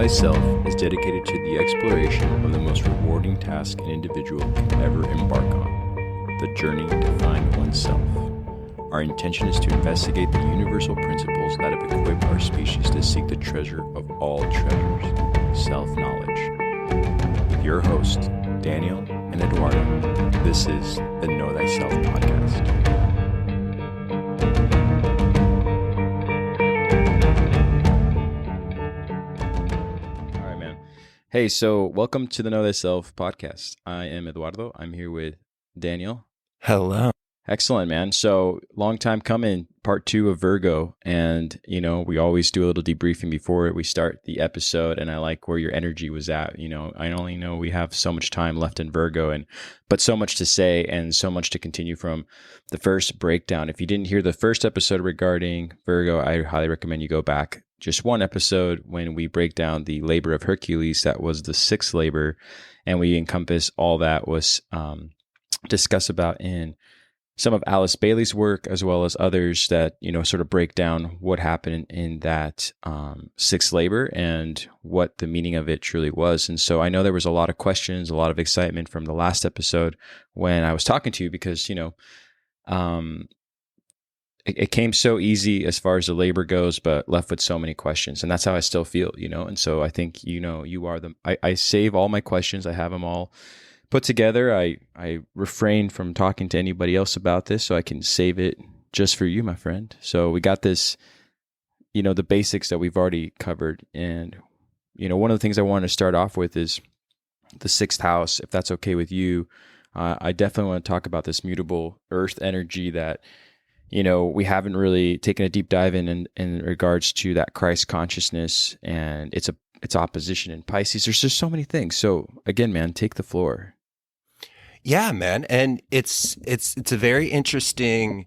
Thyself is dedicated to the exploration of the most rewarding task an individual can ever embark on, the journey to find oneself. Our intention is to investigate the universal principles that have equipped our species to seek the treasure of all treasures, self-knowledge. With your hosts, Daniel and Eduardo, this is the Know Thyself podcast. Hey, so welcome to the Know Thyself podcast. I am Eduardo. I'm here with Daniel. Hello. Excellent, man. So long time coming, part 2 of Virgo. And, we always do a little debriefing before we start the episode. And I like where your energy was at. I only know we have so much time left in Virgo, but so much to say and so much to continue from the first breakdown. If you didn't hear the first episode regarding Virgo, I highly recommend you go back. Just one episode when we break down the Labor of Hercules. That was the 6th labor, and we encompass all that was discussed about in some of Alice Bailey's work, as well as others that, sort of break down what happened in that 6th labor and what the meaning of it truly was. And so I know there was a lot of questions, a lot of excitement from the last episode when I was talking to you because, it came so easy as far as the labor goes, but left with so many questions. And that's how I still feel, And so I think, you are I save all my questions. I have them all put together. I refrain from talking to anybody else about this so I can save it just for you, my friend. So we got this, the basics that we've already covered. And, one of the things I want to start off with is the 6th house, if that's okay with you. I definitely want to talk about this mutable earth energy that, we haven't really taken a deep dive in regards to that Christ consciousness and its opposition in Pisces. There's just so many things. So again, man, take the floor. Yeah, man. And it's a very interesting,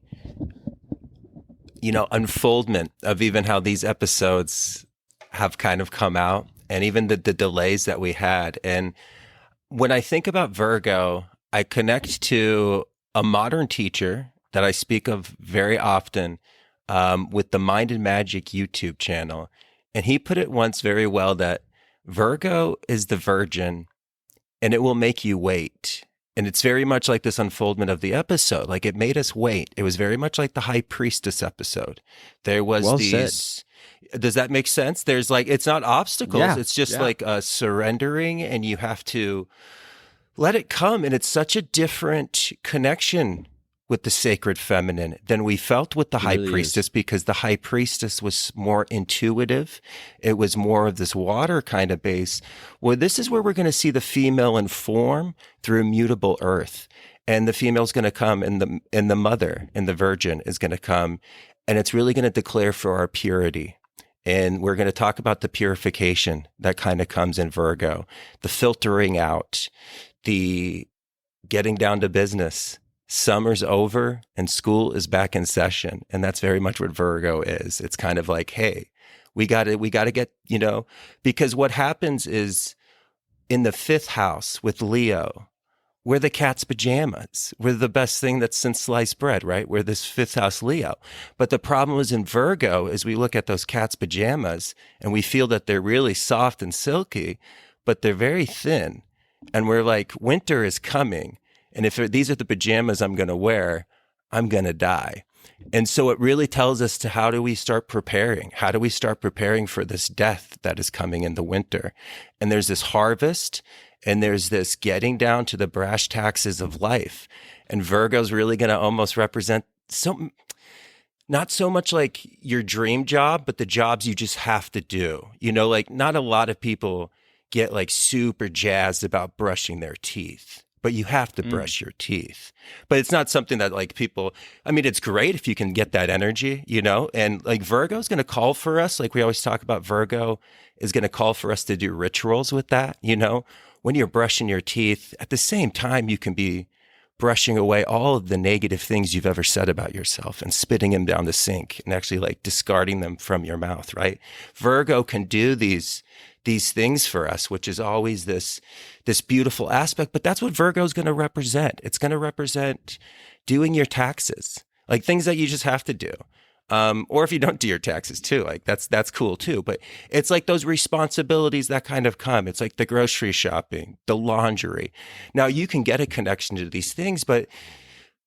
unfoldment of even how these episodes have kind of come out and even the delays that we had. And when I think about Virgo, I connect to a modern teacher that I speak of very often with the Mind and Magic YouTube channel. And he put it once very well that Virgo is the Virgin and it will make you wait. And it's very much like this unfoldment of the episode. Like it made us wait. It was very much like the High Priestess episode. There was these... Does that make sense? There's it's not obstacles. It's just like surrendering and you have to let it come. And it's such a different connection with the sacred feminine than we felt with the High Priestess, because the High Priestess was more intuitive. It was more of this water kind of base. Well, this is where we're going to see the female in form through mutable earth. And the female's going to come and the mother and the virgin is going to come. And it's really going to declare for our purity. And we're going to talk about the purification that kind of comes in Virgo, the filtering out, the getting down to business. Summer's over and school is back in session. And that's very much what Virgo is. It's kind of like, hey, we got to get, because what happens is in the 5th house with Leo, we're the cat's pajamas. We're the best thing that's since sliced bread, right? We're this 5th house Leo. But the problem is in Virgo is we look at those cat's pajamas and we feel that they're really soft and silky, but they're very thin. And we're like, winter is coming. And if these are the pajamas I'm going to wear, I'm going to die. And so it really tells us to how do we start preparing? How do we start preparing for this death that is coming in the winter? And there's this harvest and there's this getting down to the brass taxes of life. And Virgo's really going to almost represent not so much like your dream job, but the jobs you just have to do. Not a lot of people get super jazzed about brushing their teeth. But you have to brush your teeth. But it's not something that people, it's great if you can get that energy, and Virgo is going to call for us. Like we always talk about, Virgo is going to call for us to do rituals with that, when you're brushing your teeth. At the same time, you can be brushing away all of the negative things you've ever said about yourself and spitting them down the sink and actually discarding them from your mouth, right? Virgo can do these things for us, which is always this beautiful aspect. But that's what Virgo is going to represent. It's going to represent doing your taxes, things that you just have to do. Or if you don't do your taxes too, like that's cool too. But it's like those responsibilities that kind of come. It's like the grocery shopping, the laundry. Now you can get a connection to these things, but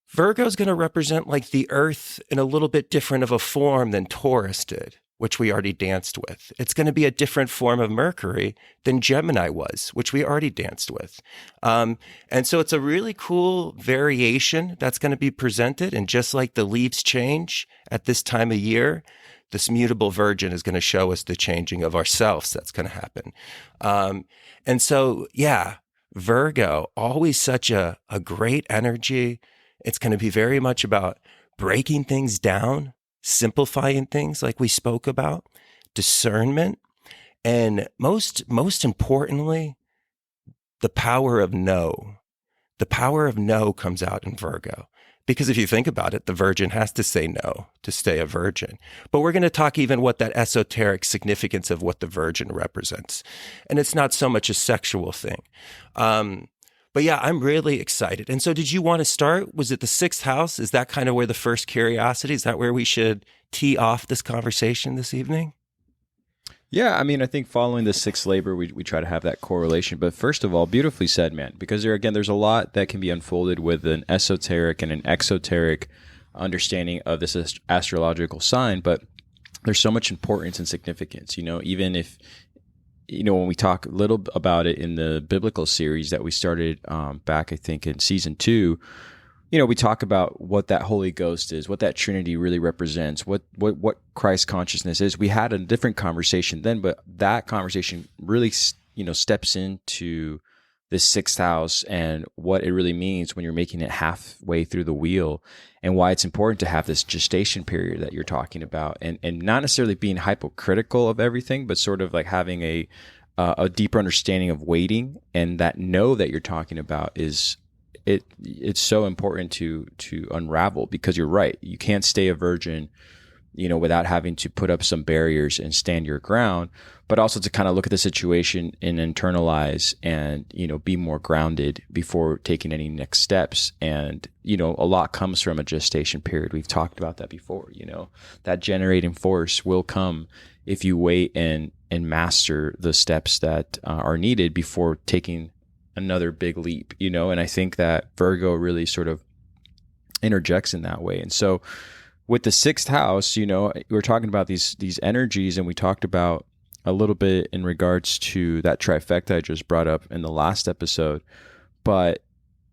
Virgo is going to represent like the earth in a little bit different of a form than Taurus did, which we already danced with. It's going to be a different form of Mercury than Gemini was, which we already danced with. And so it's a really cool variation that's going to be presented. And just like the leaves change at this time of year, this mutable Virgin is going to show us the changing of ourselves that's going to happen. And so, yeah, Virgo, always such a great energy. It's going to be very much about breaking things down, simplifying things like we spoke about, discernment, and most importantly, the power of no. The power of no comes out in Virgo. Because if you think about it, the virgin has to say no to stay a virgin. But we're going to talk even what that esoteric significance of what the virgin represents. And it's not so much a sexual thing. But yeah, I'm really excited. And so did you want to start? Was it the sixth house? Is that kind of where the first curiosity? Is that where we should tee off this conversation this evening? Yeah, I mean, I think following the sixth labor, we try to have that correlation. But first of all, beautifully said, man, because there's a lot that can be unfolded with an esoteric and an exoteric understanding of this astrological sign. But there's so much importance and significance, even if, when we talk a little about it in the biblical series that we started back, I think, in season 2, we talk about what that Holy Ghost is, what that Trinity really represents, what Christ consciousness is. We had a different conversation then, but that conversation really, steps into the sixth house and what it really means when you're making it halfway through the wheel, and why it's important to have this gestation period that you're talking about, and not necessarily being hypocritical of everything, but sort of like having a deeper understanding of waiting, and that know that you're talking about is. It's so important to unravel, because you're right. You can't stay a virgin, without having to put up some barriers and stand your ground, but also to kind of look at the situation and internalize and, be more grounded before taking any next steps. And, a lot comes from a gestation period. We've talked about that before, that generating force will come if you wait and master the steps that are needed before taking another big leap, and I think that Virgo really sort of interjects in that way. And so with the sixth house, we were talking about these energies, and we talked about a little bit in regards to that trifecta I just brought up in the last episode. But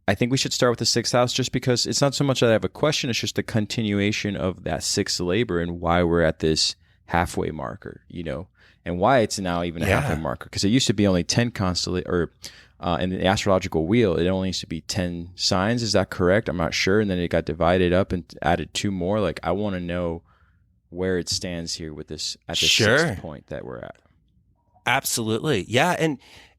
I think we should start with the sixth house, just because it's not so much that I have a question, it's just a continuation of that sixth labor and why we're at this halfway marker, and why it's now even a halfway marker, because it used to be only 10 in the astrological wheel, it only used to be 10 signs. Is that correct? I'm not sure. And then it got divided up and added 2 more. Like, I want to know where it stands here with this at the sixth point that we're at. Absolutely. Yeah.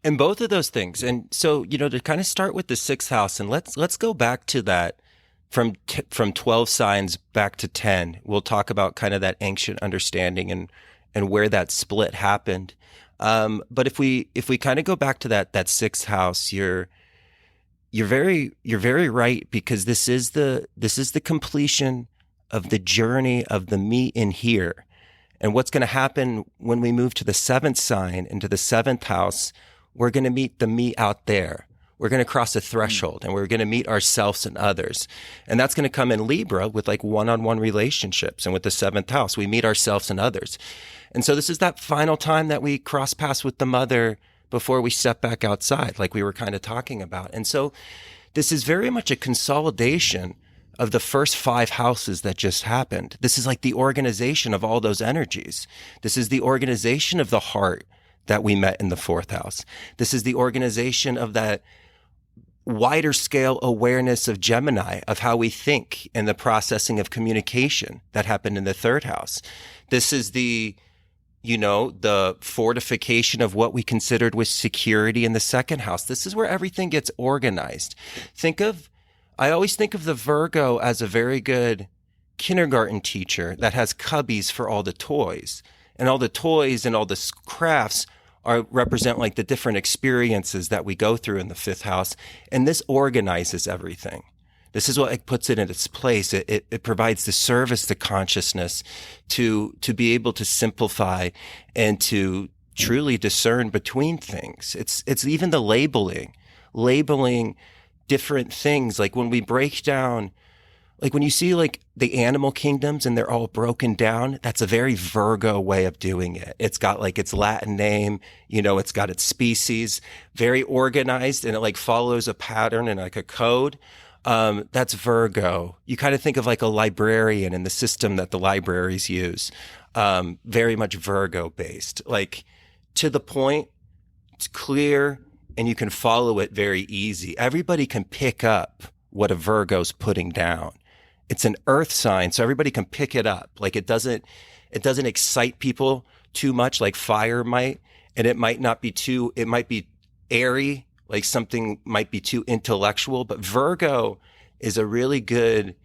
And both of those things. And so, to kind of start with the sixth house, and let's go back to that from 12 signs back to 10. We'll talk about kind of that ancient understanding and where that split happened. But if we kind of go back to that sixth house, you're very right, because this is the completion of the journey of the me in here. And what's going to happen when we move to the seventh sign, into the seventh house, we're going to meet the me out there. We're going to cross a threshold, and we're going to meet ourselves and others. And that's going to come in Libra with like one-on-one relationships. And with the seventh house, we meet ourselves and others. And so this is that final time that we cross paths with the mother before we step back outside, like we were kind of talking about. And so this is very much a consolidation of the first 5 houses that just happened. This is like the organization of all those energies. This is the organization of the heart that we met in the 4th house. This is the organization of that wider scale awareness of Gemini, of how we think, and the processing of communication that happened in the 3rd house. This is the fortification of what we considered with security in the 2nd house. This is where everything gets organized. I always think of the Virgo as a very good kindergarten teacher that has cubbies for all the toys, and all the toys and all the crafts represent like the different experiences that we go through in the 5th house. And this organizes everything. This is what like puts it in its place. It provides the service to consciousness to be able to simplify and to truly discern between things. It's even the labeling different things. Like when we break down, like when you see like the animal kingdoms and they're all broken down, that's a very Virgo way of doing it. It's got like its Latin name, it's got its species, very organized, and it like follows a pattern and like a code. That's Virgo. You kind of think of like a librarian and the system that the libraries use. Very much Virgo based, like to the point, it's clear, and you can follow it very easy. Everybody can pick up what a Virgo's putting down. It's an earth sign, so everybody can pick it up. Like it doesn't excite people too much like fire might, and it might be airy, like something might be too intellectual, but Virgo is a really good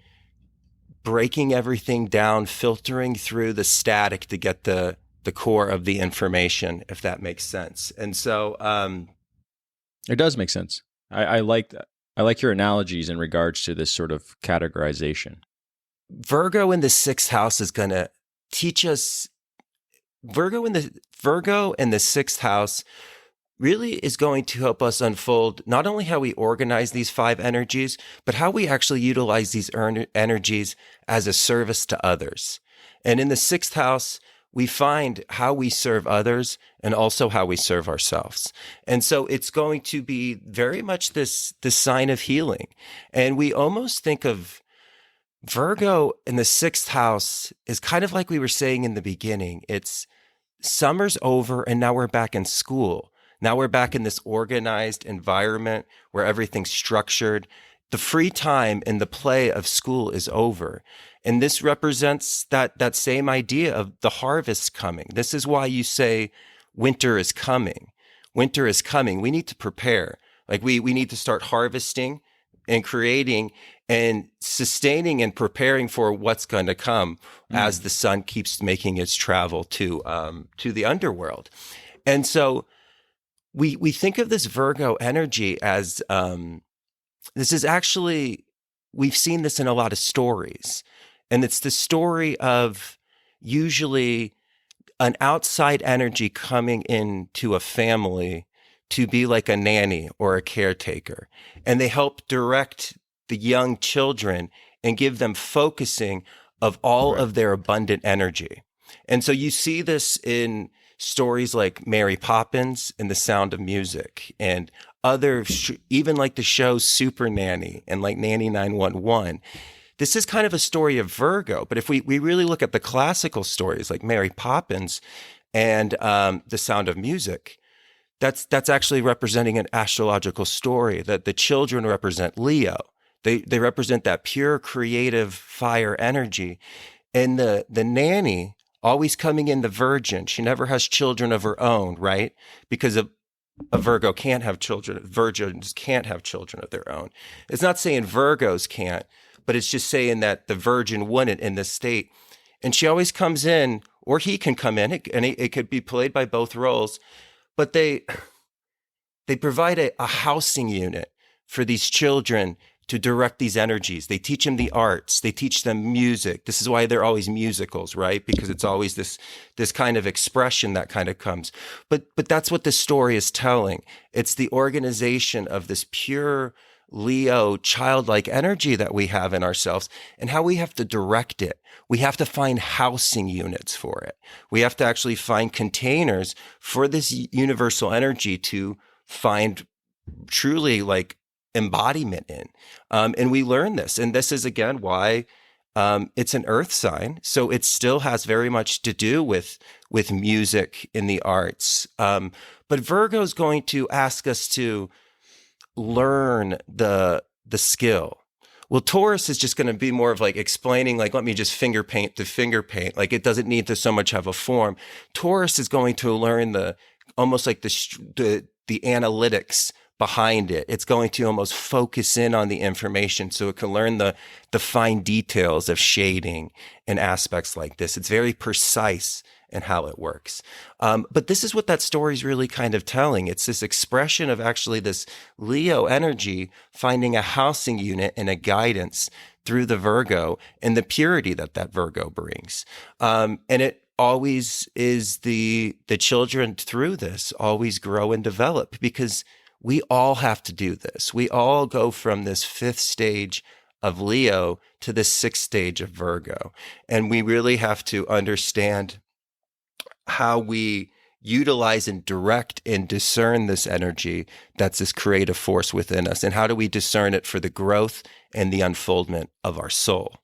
breaking everything down, filtering through the static to get the core of the information, if that makes sense. And so it does make sense. I like that. I like your analogies in regards to this sort of categorization. Virgo in the sixth house is going to teach us. Virgo in the sixth house really is going to help us unfold not only how we organize these five energies, but how we actually utilize these energies as a service to others. And in the sixth house, we find how we serve others and also how we serve ourselves. And so it's going to be very much this sign of healing. And we almost think of Virgo in the sixth house is kind of like we were saying in the beginning. It's summer's over and now we're back in school. Now we're back in this organized environment where everything's structured. The free time and the play of school is over. And this represents that same idea of the harvest coming. This is why you say winter is coming. Winter is coming. We need to prepare. Like we need to start harvesting and creating and sustaining and preparing for what's going to come as the sun keeps making its travel to the underworld. And so we think of this Virgo energy as this is actually, we've seen this in a lot of stories. And it's the story of usually an outside energy coming into a family to be like a nanny or a caretaker. And they help direct the young children and give them focusing of all of their abundant energy. And so you see this in stories like Mary Poppins and The Sound of Music and other, even like the show Super Nanny and like Nanny 911. This is kind of a story of Virgo, but if we really look at the classical stories like Mary Poppins and The Sound of Music, that's actually representing an astrological story that the children represent Leo. They represent that pure creative fire energy. And the nanny always coming in the virgin. She never has children of her own, right? Because a Virgo can't have children. Virgins can't have children of their own. It's not saying Virgos can't, but it's just saying that the virgin wouldn't in this state. And she always comes in, or he can come in, and it could be played by both roles, but they provide a housing unit for these children to direct these energies. They teach them the arts. They teach them music. This is why they're always musicals, right? Because it's always this kind of expression that kind of comes. But that's what this story is telling. It's the organization of this pure Leo childlike energy that we have in ourselves and how we have to direct it. We have to find housing units for it. We have to actually find containers for this universal energy to find truly like embodiment in. And we learn this. And this is again why it's an earth sign. So it still has very much to do with music in the arts. But Virgo is going to ask us to learn the skill. Well, Taurus is just going to be more of like explaining, like, let me just finger paint to finger paint. Like it doesn't need to so much have a form. Taurus is going to learn almost like the analytics behind it. It's going to almost focus in on the information so it can learn the fine details of shading and aspects like this. It's very precise in how it works. But this is what that story is really kind of telling. It's this expression of actually this Leo energy finding a housing unit and a guidance through the Virgo and the purity that Virgo brings. And it always is the children through this always grow and develop, because we all have to do this. We all go from this 5th stage of Leo to the 6th stage of Virgo. And we really have to understand how we utilize and direct and discern this energy that's this creative force within us. And how do we discern it for the growth and the unfoldment of our soul?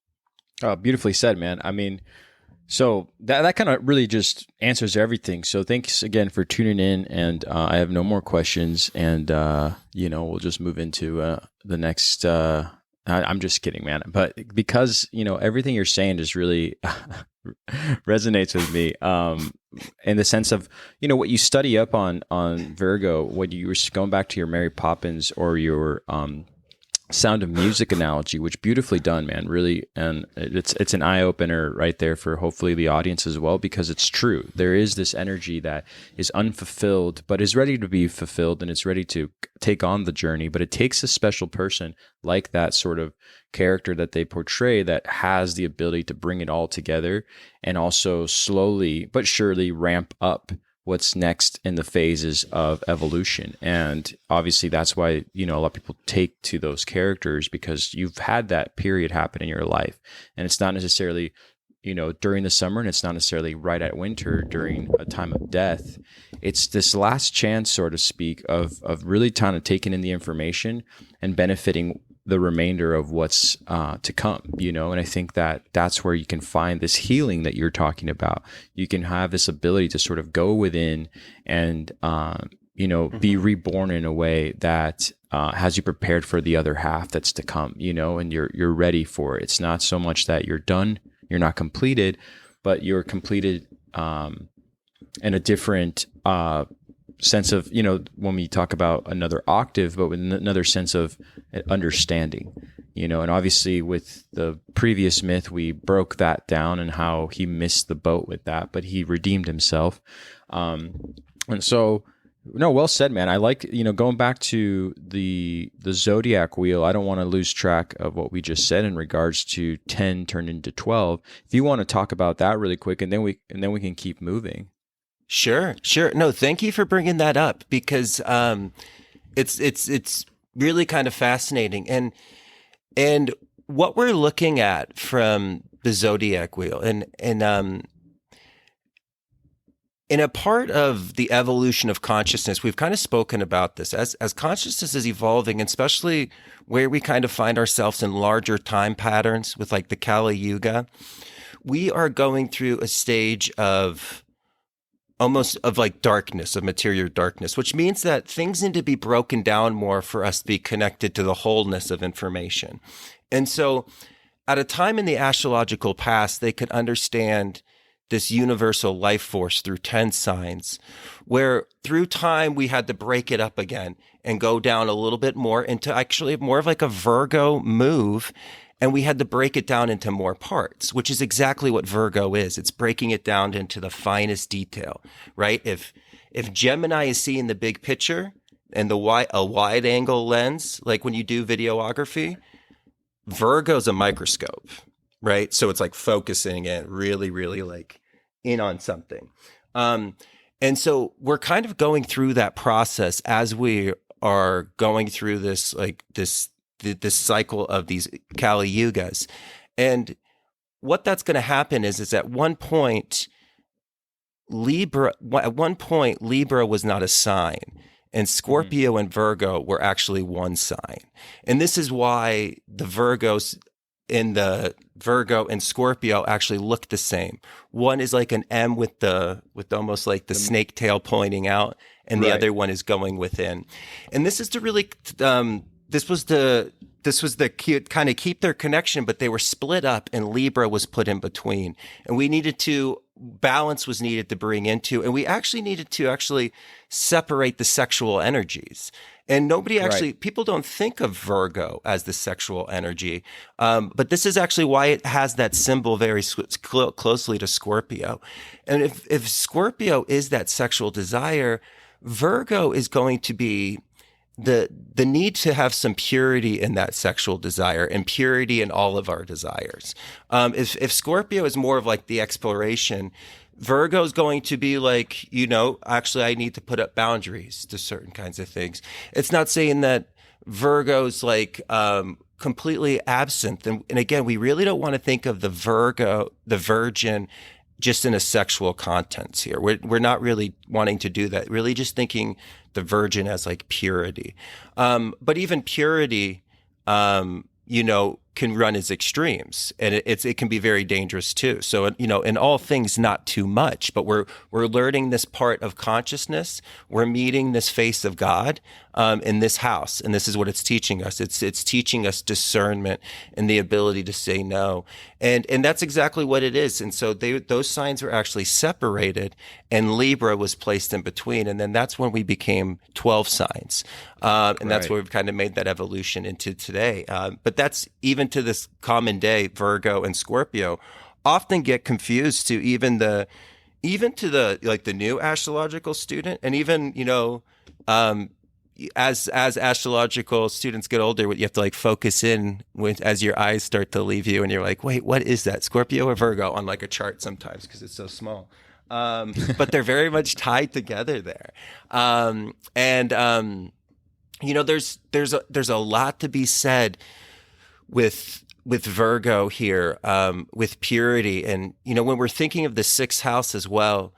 Oh, beautifully said, man. I mean, so that kind of really just answers everything. So thanks again for tuning in, and I have no more questions, and we'll just move into the next. I'm just kidding, man. But because everything you're saying just really resonates with me, in the sense of what you study up on Virgo, when you were going back to your Mary Poppins or your Sound of Music analogy, which beautifully done, man, really. And it's an eye opener right there for hopefully the audience as well, because it's true. There is this energy that is unfulfilled, but is ready to be fulfilled, and it's ready to take on the journey. But it takes a special person like that sort of character that they portray that has the ability to bring it all together and also slowly but surely ramp up what's next in the phases of evolution. And obviously that's why, a lot of people take to those characters, because you've had that period happen in your life. And it's not necessarily, during the summer, and it's not necessarily right at winter during a time of death. It's this last chance, so to speak, of really kind of taking in the information and benefiting the remainder of what's to come, and I think that's where you can find this healing that you're talking about. You can have this ability to sort of go within and, be reborn in a way that has you prepared for the other half that's to come, and you're ready for it. It's not so much that you're done, you're not completed, but you're completed in a different sense of, when we talk about another octave, but with another sense of understanding, and obviously with the previous myth, we broke that down and how he missed the boat with that, but he redeemed himself. And so, no, well said, man. I like, going back to the zodiac wheel, I don't want to lose track of what we just said in regards to 10 turned into 12. If you want to talk about that really quick, and then we can keep moving. Sure. No, thank you for bringing that up, because it's really kind of fascinating. And what we're looking at from the zodiac wheel, and in a part of the evolution of consciousness, we've kind of spoken about this as consciousness is evolving, especially where we kind of find ourselves in larger time patterns with like the Kali Yuga. We are going through a stage of almost of like darkness, of material darkness, which means that things need to be broken down more for us to be connected to the wholeness of information. And so at a time in the astrological past, they could understand this universal life force through 10 signs, where through time we had to break it up again and go down a little bit more into actually more of like a Virgo move. And we had to break it down into more parts, which is exactly what Virgo is. It's breaking it down into the finest detail, right? If Gemini is seeing the big picture and a wide angle lens, like when you do videography, Virgo's a microscope, right? So it's like focusing in really, really like in on something. And so we're kind of going through that process as we are going through this, like this cycle of these Kali Yugas. And what that's going to happen is at one point, Libra was not a sign, and Scorpio and Virgo were actually one sign. And this is why the Virgos in the Virgo and Scorpio actually look the same. One is like an M with almost like the snake tail pointing out, and the other one is going within. And this is to really, this was to this was the key, kind of keep their connection, but they were split up and Libra was put in between. And we needed to, balance was needed to bring into, and we actually needed to actually separate the sexual energies. And nobody actually, Right. people don't think of Virgo as the sexual energy. But this is actually why it has that symbol very closely to Scorpio. And if Scorpio is that sexual desire, Virgo is going to be the need to have some purity in that sexual desire and purity in all of our desires. If Scorpio is more of like the exploration, Virgo is going to be like, actually, I need to put up boundaries to certain kinds of things. It's not saying that Virgo's like completely absent. And again, we really don't want to think of the Virgin, just in a sexual contents here. We're not really wanting to do that. Really just thinking the Virgin as like purity. But even purity, can run its extremes, and it can be very dangerous too. So, in all things, not too much, but we're learning this part of consciousness. We're meeting this face of God in this house, and this is what it's teaching us. It's teaching us discernment and the ability to say no, and that's exactly what it is. And so those signs were actually separated, and Libra was placed in between, and then that's when we became 12 signs, and that's Right. where we've kind of made that evolution into today. But that's even to this common day, Virgo and Scorpio often get confused to even to the like the new astrological student, and even as astrological students get older, you have to like focus in with as your eyes start to leave you, and you're like, wait, what is that, Scorpio or Virgo, on like a chart sometimes because it's so small. But they're very much tied together there, there's a lot to be said with Virgo here, with purity. And, when we're thinking of the sixth house as well,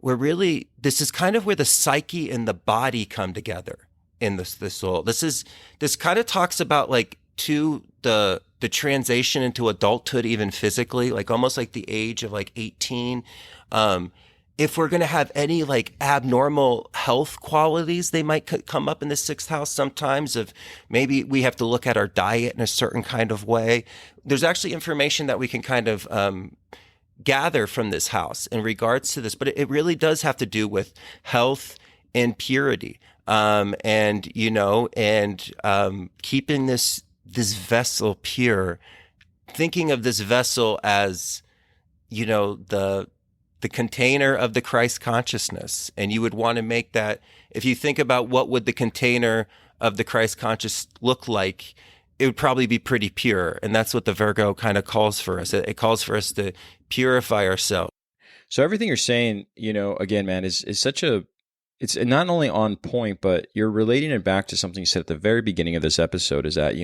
this is kind of where the psyche and the body come together in the soul. This kind of talks about like the transition into adulthood, even physically, like almost like the age of like 18. If we're going to have any like abnormal health qualities, they might come up in the sixth house sometimes. Of maybe we have to look at our diet in a certain kind of way. There's actually information that we can kind of gather from this house in regards to this, but it really does have to do with health and purity, keeping this vessel pure. Thinking of this vessel as the container of the Christ consciousness. And you would want to make that, if you think about what would the container of the Christ conscious look like, it would probably be pretty pure. And that's what the Virgo kind of calls for us. It calls for us to purify ourselves. So everything you're saying, again, man, is it's not only on point, but you're relating it back to something you said at the very beginning of this episode, is that,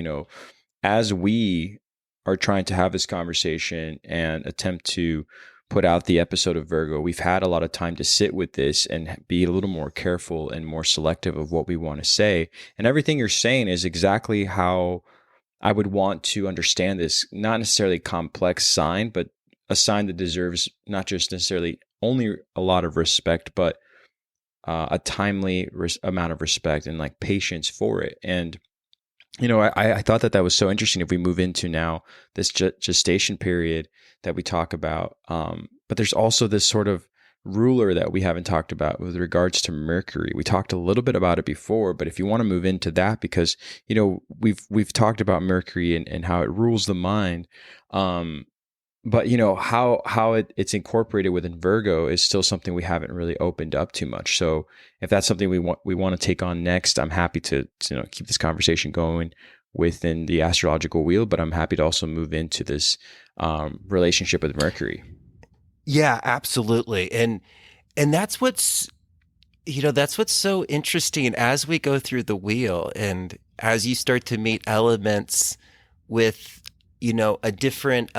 as we are trying to have this conversation and attempt to put out the episode of Virgo, we've had a lot of time to sit with this and be a little more careful and more selective of what we want to say. And everything you're saying is exactly how I would want to understand this, not necessarily complex sign, but a sign that deserves not just necessarily only a lot of respect, but a timely amount of respect and like patience for it. And I thought that was so interesting if we move into now this gestation period that we talk about. But there's also this sort of ruler that we haven't talked about with regards to Mercury. We talked a little bit about it before, but if you want to move into that, because, we've talked about Mercury and how it rules the mind. But how it's incorporated within Virgo is still something we haven't really opened up too much. So if that's something we want to take on next, I'm happy to keep this conversation going within the astrological wheel. But I'm happy to also move into this relationship with Mercury. Yeah, absolutely, and that's what's so interesting as we go through the wheel, and as you start to meet elements with a different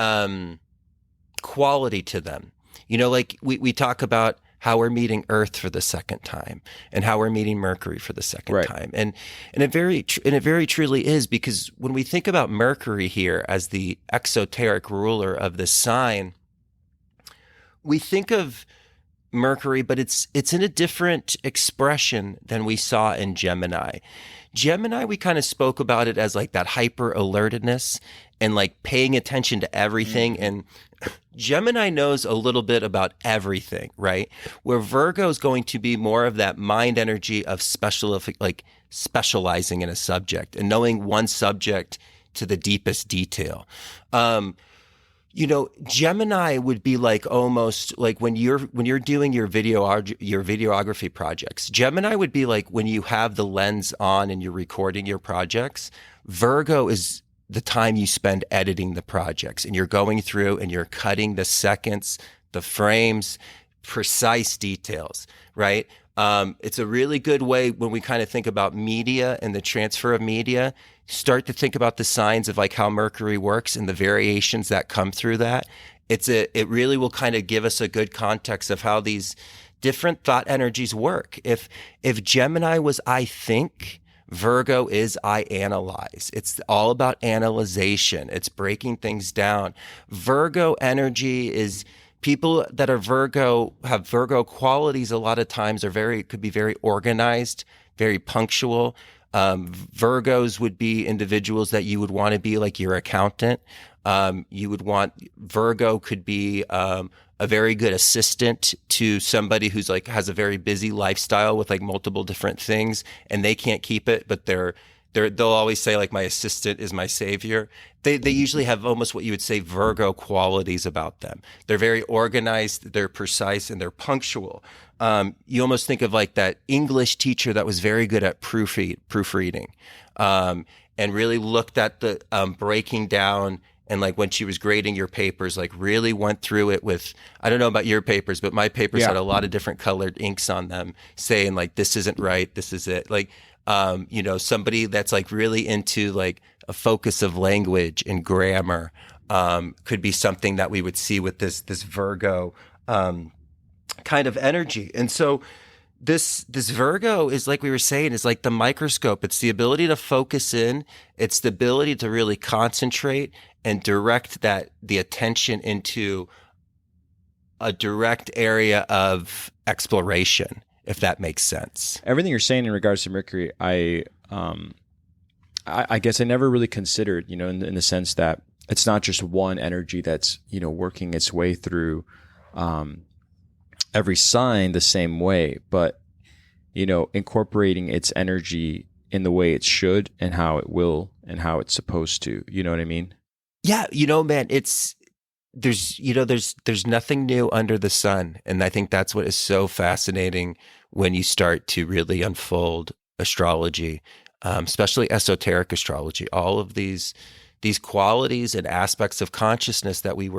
quality to them. Like we talk about how we're meeting Earth for the second time and how we're meeting Mercury for the second time. And it very truly is, because when we think about Mercury here as the exoteric ruler of the sign, we think of Mercury, but it's in a different expression than we saw in Gemini. Gemini, we kind of spoke about it as like that hyper alertedness and like paying attention to everything. And Gemini knows a little bit about everything, right? Where Virgo is going to be more of that mind energy of like specializing in a subject and knowing one subject to the deepest detail. Gemini would be like almost like when you're doing your videography projects. Gemini would be like when you have the lens on and you're recording your projects. Virgo is the time you spend editing the projects, and you're going through and you're cutting the seconds, the frames, precise details, right? It's a really good way when we kind of think about media and the transfer of media, start to think about the signs of like how Mercury works and the variations that come through that. It really will kind of give us a good context of how these different thought energies work. If Gemini was I think, Virgo is I analyze. It's all about analyzation. It's breaking things down. Virgo energy is people that are Virgo, have Virgo qualities a lot of times could be very organized, very punctual. Virgos would be individuals that you would want to be like your accountant. Virgo could be a very good assistant to somebody who's like has a very busy lifestyle with like multiple different things, and they can't keep it, but they'll always say like my assistant is my savior. They usually have almost what you would say Virgo qualities about them. They're very organized, they're precise, and they're punctual. You almost think of like that English teacher that was very good at proofreading, and really looked at the breaking down. And like when she was grading your papers, like really went through it with, I don't know about your papers, but my papers had a lot of different colored inks on them saying like, this isn't right, this is it. Like, somebody that's like really into like a focus of language and grammar could be something that we would see with this Virgo kind of energy. And so this Virgo is, like we were saying, is like the microscope. It's the ability to focus in. It's the ability to really concentrate and direct the attention into a direct area of exploration, if that makes sense. Everything you're saying in regards to Mercury, I guess I never really considered, in the sense that it's not just one energy that's, working its way through every sign the same way, but, incorporating its energy in the way it should and how it will and how it's supposed to. You know what I mean? Yeah. Man, there's nothing new under the sun. And I think that's what is so fascinating when you start to really unfold astrology, especially esoteric astrology, all of these qualities and aspects of consciousness that we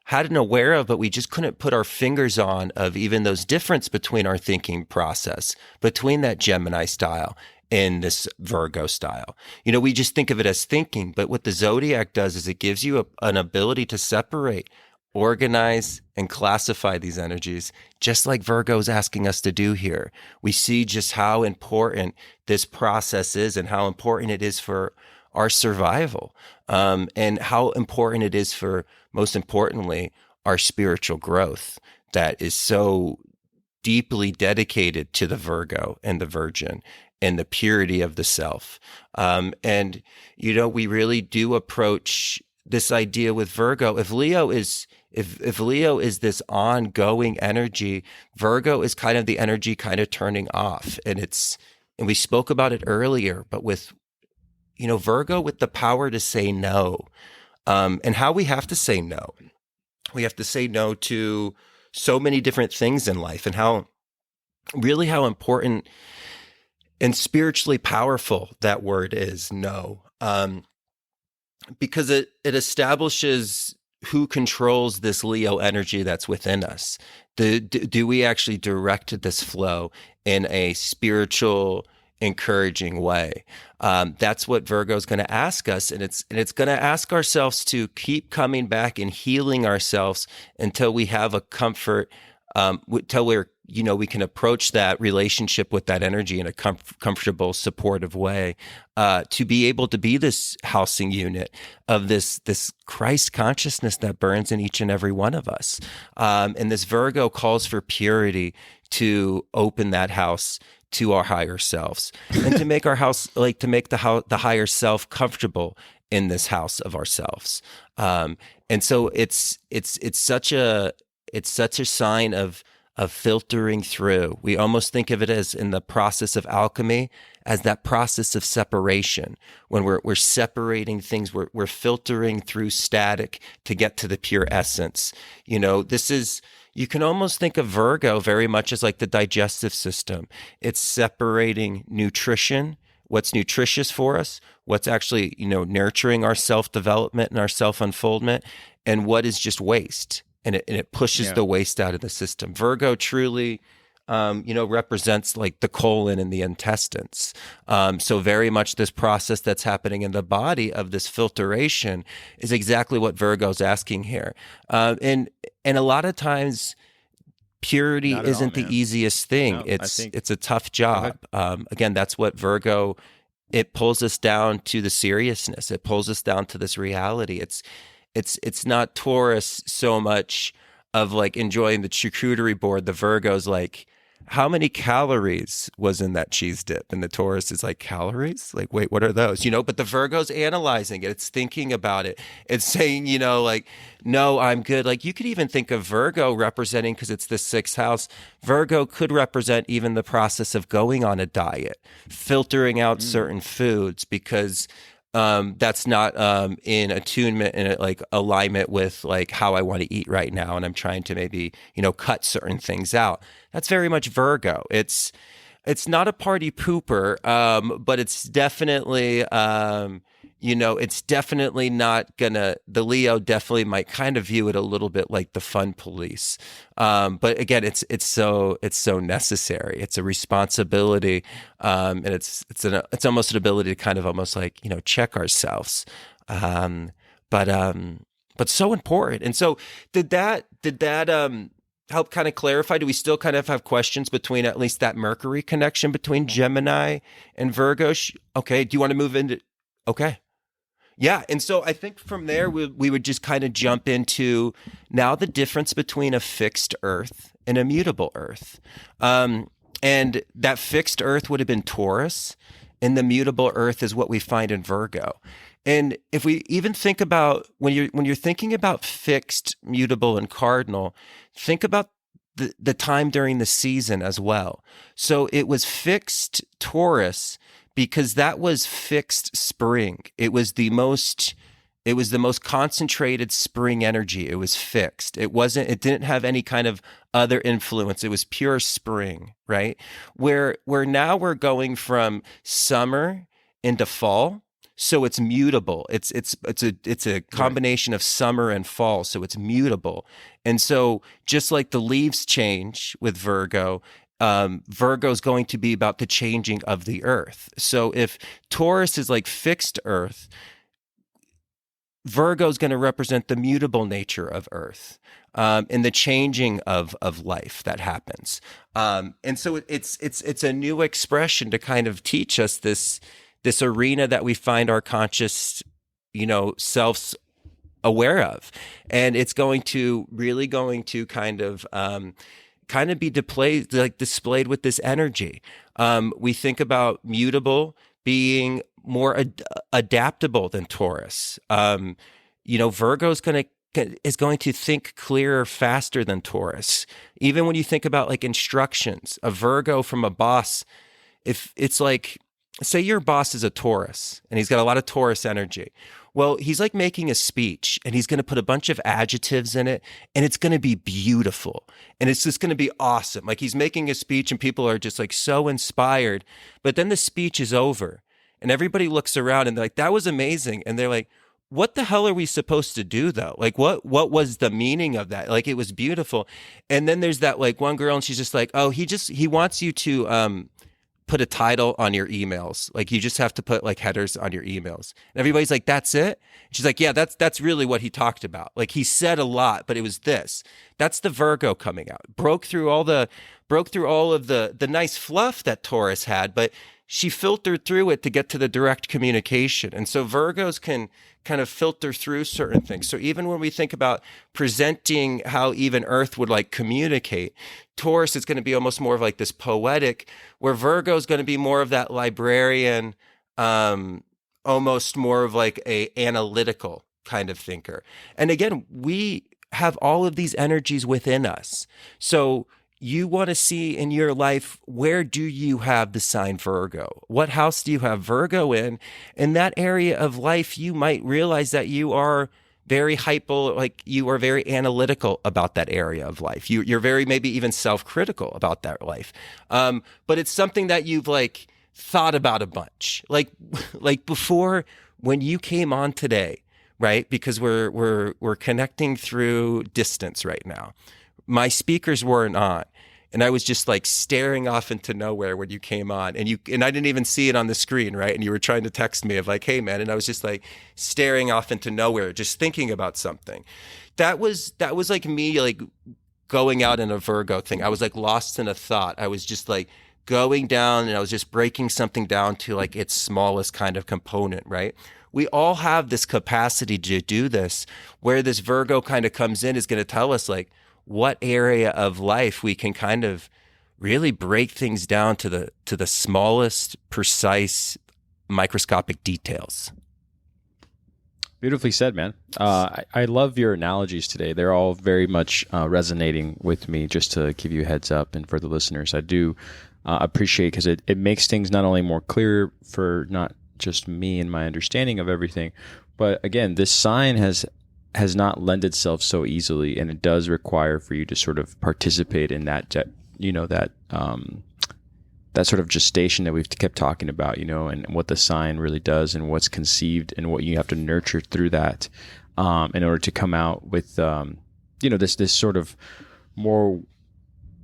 hadn't aware of, but we just couldn't put our fingers on, of even those difference between our thinking process, between that Gemini style and this Virgo style. We just think of it as thinking, but what the zodiac does is it gives you an ability to separate, organize, and classify these energies, just like Virgo is asking us to do here. We see just how important this process is and how important it is for our survival, and how important it is for, most importantly, our spiritual growth that is so deeply dedicated to the Virgo and the Virgin and the purity of the self. We really do approach this idea with Virgo. If Leo is this ongoing energy, Virgo is kind of the energy kind of turning off. And we spoke about it earlier, but with, Virgo with the power to say no, and how we have to say no. We have to say no to so many different things in life, and how important and spiritually powerful that word is, no, because it establishes who controls this Leo energy that's within us. Do we actually direct this flow in a spiritual, encouraging way? That's what Virgo is going to ask us, and it's going to ask ourselves to keep coming back and healing ourselves until we have a comfort, till we're we can approach that relationship with that energy in a comfortable, supportive way, to be able to be this housing unit of this Christ consciousness that burns in each and every one of us. And this Virgo calls for purity to open that house to our higher selves, and to make our house, like to make the higher self comfortable in this house of ourselves. And so it's such a sign of filtering through. We almost think of it as, in the process of alchemy, as that process of separation. When we're separating things, we're filtering through static to get to the pure essence. You can almost think of Virgo very much as like the digestive system. It's separating nutrition, what's nutritious for us, what's actually, nurturing our self-development and our self-unfoldment, and what is just waste. And it pushes the waste out of the system. Virgo truly, represents like the colon and the intestines. So very much this process that's happening in the body of this filtration is exactly what Virgo's asking here. And a lot of times, purity isn't the easiest thing. No, it's a tough job. Again, that's what Virgo, it pulls us down to the seriousness. It pulls us down to this reality. It's not Taurus so much of like enjoying the charcuterie board. The Virgo's like, how many calories was in that cheese dip? And the Taurus is like, calories? Like, wait, what are those? But the Virgo's analyzing it. It's thinking about it. It's saying, like, no, I'm good. Like, you could even think of Virgo representing, because it's the sixth house, Virgo could represent even the process of going on a diet, filtering out certain foods, because that's not in attunement and like alignment with like how I want to eat right now, and I'm trying to maybe cut certain things out. That's very much Virgo. It's not a party pooper, but it's definitely it's definitely not gonna. The Leo definitely might kind of view it a little bit like the fun police, but again, it's so necessary. It's a responsibility, and it's almost an ability to kind of almost like check ourselves, but so important. And so did that help kind of clarify? Do we still kind of have questions between at least that Mercury connection between Gemini and Virgo? Okay, do you want to move into? Okay. Yeah. And so I think from there, we would just kind of jump into now the difference between a fixed earth and a mutable earth. And that fixed earth would have been Taurus, and the mutable earth is what we find in Virgo. And if we even think about when you're thinking about fixed, mutable, and cardinal, think about the time during the season as well. So it was fixed Taurus, because that was fixed spring. It was the most concentrated spring energy. It was fixed. It didn't have any kind of other influence. It was pure spring, right? Where now we're going from summer into fall. So it's mutable. It's a combination of summer and fall. So it's mutable. And so just like the leaves change with Virgo, Virgo is going to be about the changing of the earth. So if Taurus is like fixed earth, Virgo is going to represent the mutable nature of earth, and the changing of life that happens. And so it's a new expression to kind of teach us this arena that we find our conscious, selves aware of. And it's going to kind of be displayed with this energy. We think about mutable being more adaptable than Taurus. Virgo is going to think clearer, faster than Taurus. Even when you think about like instructions, a Virgo from a boss, if it's like, say your boss is a Taurus and he's got a lot of Taurus energy. Well, he's like making a speech and he's going to put a bunch of adjectives in it and it's going to be beautiful. And it's just going to be awesome. Like he's making a speech and people are just like so inspired. But then the speech is over and everybody looks around and they're like, that was amazing. And they're like, what the hell are we supposed to do though? Like what was the meaning of that? Like it was beautiful. And then there's that like one girl and she's just like, oh, he wants you to put a title on your emails. Like you just have to put like headers on your emails. And everybody's like, that's it? And she's like, yeah, that's really what he talked about. Like he said a lot, but it was this. That's the Virgo coming out. Broke through all of the nice fluff that Taurus had, but she filtered through it to get to the direct communication. And so Virgos can kind of filter through certain things. So even when we think about presenting how even Earth would like communicate, Taurus is going to be almost more of like this poetic, where Virgo is going to be more of that librarian, almost more of like a analytical kind of thinker. And again, we have all of these energies within us. So you want to see in your life, where do you have the sign Virgo? What house do you have Virgo in? In that area of life, you might realize that you are very hyper, like you are very analytical about that area of life. You're very maybe even self-critical about that life. But it's something that you've like thought about a bunch. Like before when you came on today, right? Because we're connecting through distance right now. My speakers weren't on, and I was just like staring off into nowhere when you came on, and I didn't even see it on the screen, right? And you were trying to text me of like, hey man, and I was just like staring off into nowhere, just thinking about something. That was like me like going out in a Virgo thing. I was like lost in a thought. I was just like going down, and I was just breaking something down to like its smallest kind of component, right? We all have this capacity to do this. Where this Virgo kind of comes in is going to tell us like what area of life we can kind of really break things down to the smallest, precise, microscopic details. Beautifully said, man. I love your analogies today. They're all very much resonating with me, just to give you a heads up. And for the listeners, I do appreciate, because it makes things not only more clear for not just me and my understanding of everything, but again, this sign has not lent itself so easily, and it does require for you to sort of participate in that, that sort of gestation that we've kept talking about, and what the sign really does, and what's conceived, and what you have to nurture through that, in order to come out with, this sort of more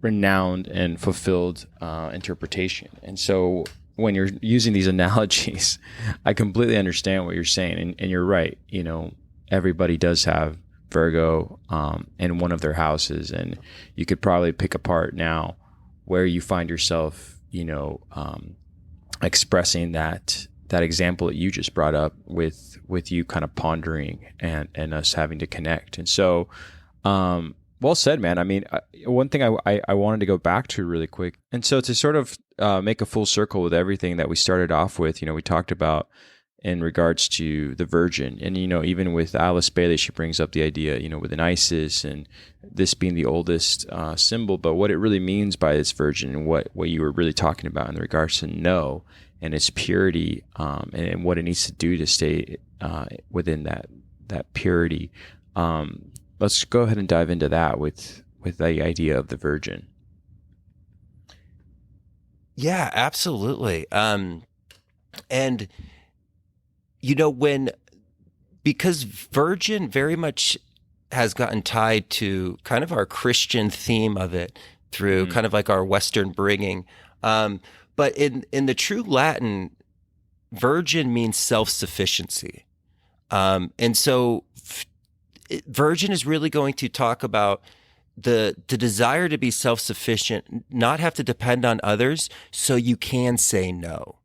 renowned and fulfilled interpretation. And so when you're using these analogies, I completely understand what you're saying, and you're right. Everybody does have Virgo in one of their houses, and you could probably pick apart now where you find yourself, expressing that example that you just brought up with you kind of pondering and us having to connect. And so, well said, man. I mean, one thing I wanted to go back to really quick, and so to sort of make a full circle with everything that we started off with, we talked about in regards to the Virgin, and even with Alice Bailey, she brings up the idea, with an Isis, and this being the oldest symbol, but what it really means by this Virgin, and what you were really talking about in regards to know and its purity, and what it needs to do to stay within that purity. Let's go ahead and dive into that with the idea of the Virgin. Yeah, absolutely. And because Virgin very much has gotten tied to kind of our Christian theme of it through kind of like our Western bringing. But in the true Latin, Virgin means self-sufficiency. And so Virgin is really going to talk about the desire to be self-sufficient, not have to depend on others, so you can say no.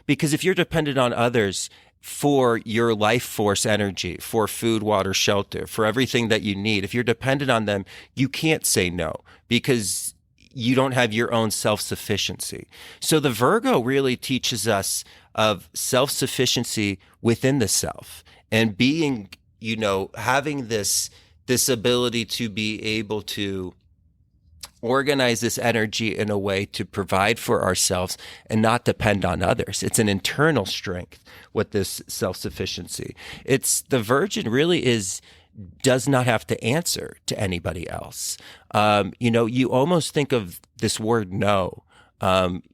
Because if you're dependent on others for your life force energy, for food, water, shelter, for everything that you need, if you're dependent on them, you can't say no because you don't have your own self-sufficiency. So the Virgo really teaches us of self-sufficiency within the self, and being, having this ability to be able to organize this energy in a way to provide for ourselves and not depend on others. It's an internal strength with this self-sufficiency. The Virgin really does not have to answer to anybody else. You almost think of this word no.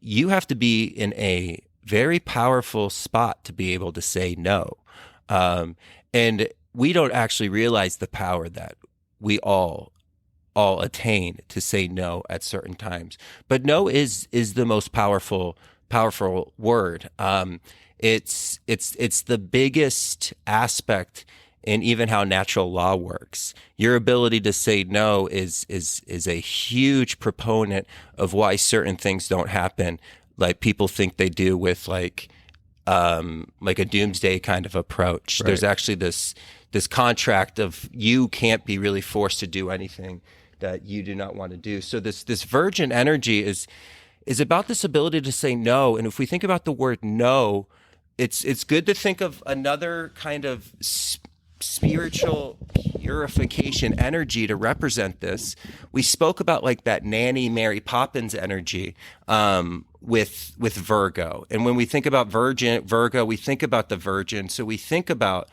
You have to be in a very powerful spot to be able to say no. And we don't actually realize the power that we all all attain to say no at certain times. But no is the most powerful word. It's the biggest aspect in even how natural law works. Your ability to say no is a huge proponent of why certain things don't happen, like people think they do with like a doomsday kind of approach. Right. There's actually this contract of you can't be really forced to do anything that you do not want to do. So this virgin energy is about this ability to say no. And if we think about the word no, it's good to think of another kind of spiritual purification energy to represent this. We spoke about like that Nanny Mary Poppins energy with Virgo. And when we think about Virgo, we think about the Virgin. So we think about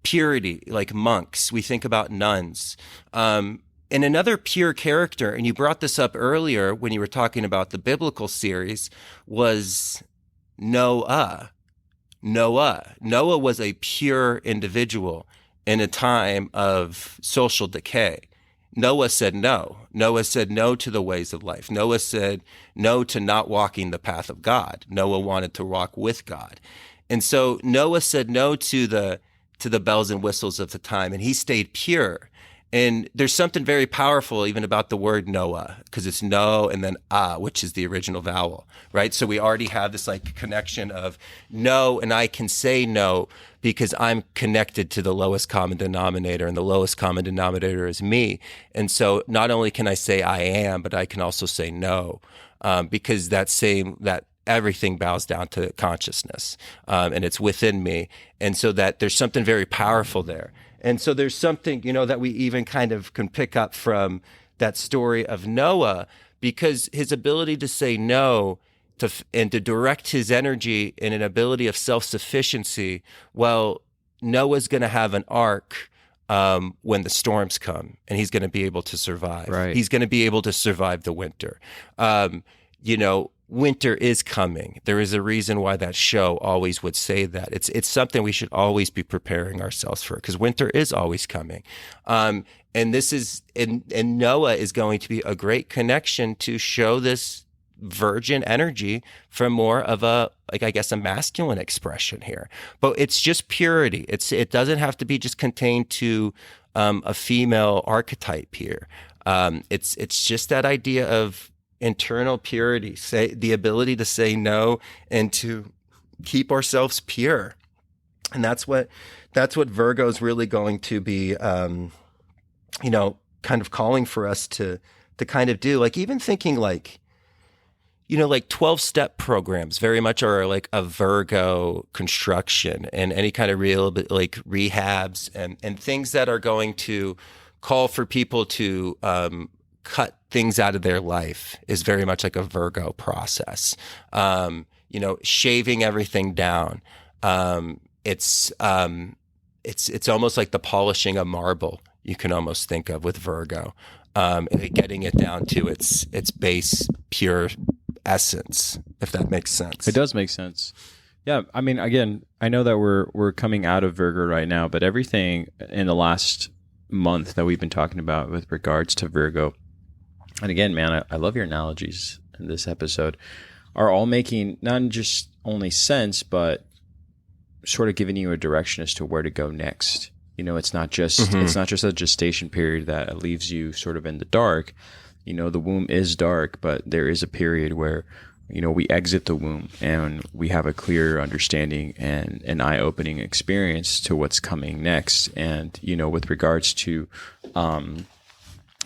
purity, like monks. We think about nuns. And another pure character, and you brought this up earlier when you were talking about the biblical series, was Noah. Noah was a pure individual in a time of social decay. Noah said no. Noah said no to the ways of life. Noah said no to not walking the path of God. Noah wanted to walk with God. And so Noah said no to the bells and whistles of the time, and he stayed pure. And there's something very powerful even about the word Noah, because it's no and then which is the original vowel, right? So we already have this like connection of no, and I can say no because I'm connected to the lowest common denominator, and the lowest common denominator is me. And so not only can I say I am, but I can also say no, because that everything bows down to consciousness, and it's within me. And so that there's something very powerful there. And so there's something, that we even kind of can pick up from that story of Noah, because his ability to say no and to direct his energy in an ability of self-sufficiency. Well, Noah's going to have an ark when the storms come, and he's going to be able to survive. Right. He's going to be able to survive the winter. Winter is coming. There is a reason why that show always would say that. It's something we should always be preparing ourselves for, because winter is always coming. And Noah is going to be a great connection to show this virgin energy from more of a masculine expression here. But it's just purity. It doesn't have to be just contained to a female archetype here. It's just that idea of internal purity, the ability to say no and to keep ourselves pure. And that's what Virgo is really going to be, kind of calling for us to kind of do. Like even thinking like 12-step programs very much are like a Virgo construction, and any kind of real like rehabs and things that are going to call for people to cut things out of their life is very much like a Virgo process. Shaving everything down. It's almost like the polishing of marble, you can almost think of with Virgo, getting it down to its base pure essence, if that makes sense. It does make sense. Yeah, I mean, again, I know that we're coming out of Virgo right now, but everything in the last month that we've been talking about with regards to Virgo, and again, man, I love your analogies in this episode, are all making not just only sense, but sort of giving you a direction as to where to go next. It's not just a gestation period that leaves you sort of in the dark. The womb is dark, but there is a period where, we exit the womb and we have a clear understanding and an eye-opening experience to what's coming next. And, with regards to